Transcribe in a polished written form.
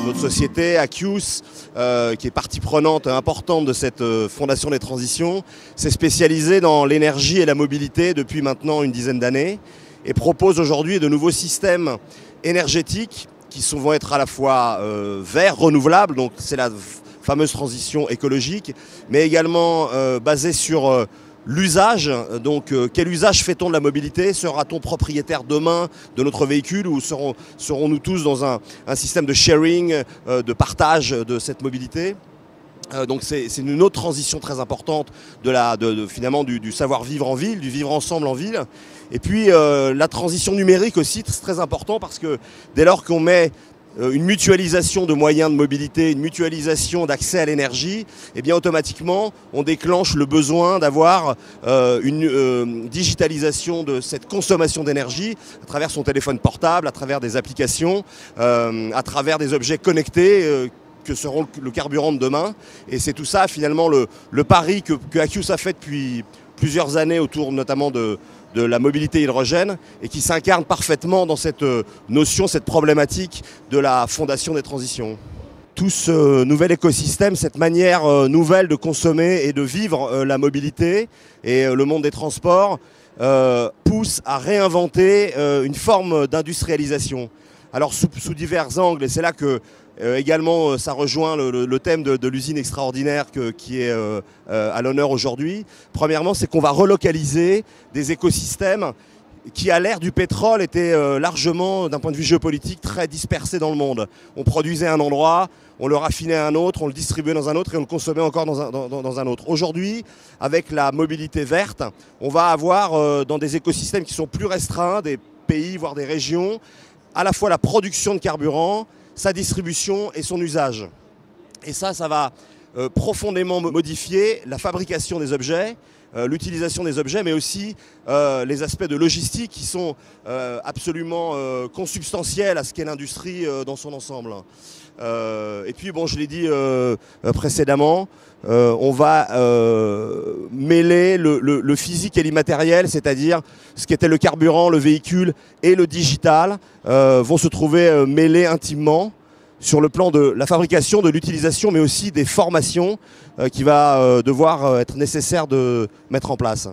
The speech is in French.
Notre société, Aqius, qui est partie prenante importante de cette fondation des transitions, s'est spécialisée dans l'énergie et la mobilité depuis maintenant une dizaine d'années et propose aujourd'hui de nouveaux systèmes énergétiques qui vont être à la fois verts, renouvelables, donc c'est la fameuse transition écologique, mais également basée sur l'usage. Donc quel usage fait-on de la mobilité? Sera-t-on propriétaire demain de notre véhicule ou serons-nous tous dans un système de sharing, de partage de cette mobilité? Donc c'est une autre transition très importante finalement du savoir-vivre en ville, du vivre ensemble en ville. Et puis la transition numérique aussi, c'est très important parce que dès lors qu'on met une mutualisation de moyens de mobilité, une mutualisation d'accès à l'énergie, et bien automatiquement on déclenche le besoin d'avoir une digitalisation de cette consommation d'énergie à travers son téléphone portable, à travers des applications, à travers des objets connectés que seront le carburant de demain. Et c'est tout ça finalement le pari que Aqius a fait depuis plusieurs années autour notamment de la mobilité hydrogène et qui s'incarne parfaitement dans cette notion, cette problématique de la fondation des transitions. Tout ce nouvel écosystème, cette manière nouvelle de consommer et de vivre la mobilité et le monde des transports pousse à réinventer une forme d'industrialisation. Alors sous divers angles, et c'est là que également ça rejoint le thème de l'usine extraordinaire qui est à l'honneur aujourd'hui. Premièrement, c'est qu'on va relocaliser des écosystèmes qui, à l'ère du pétrole, étaient largement, d'un point de vue géopolitique, très dispersés dans le monde. On produisait à un endroit, on le raffinait à un autre, on le distribuait dans un autre et on le consommait encore dans un autre. Aujourd'hui, avec la mobilité verte, on va avoir dans des écosystèmes qui sont plus restreints, des pays, voire des régions, à la fois la production de carburant, sa distribution et son usage. Et ça va profondément modifier la fabrication des objets, l'utilisation des objets, mais aussi les aspects de logistique qui sont absolument consubstantiels à ce qu'est l'industrie dans son ensemble. Et puis, bon, je l'ai dit précédemment, on va mêler le physique et l'immatériel, c'est-à-dire ce qu'était le carburant, le véhicule et le digital vont se trouver mêlés intimement sur le plan de la fabrication, de l'utilisation, mais aussi des formations qui va devoir être nécessaire de mettre en place.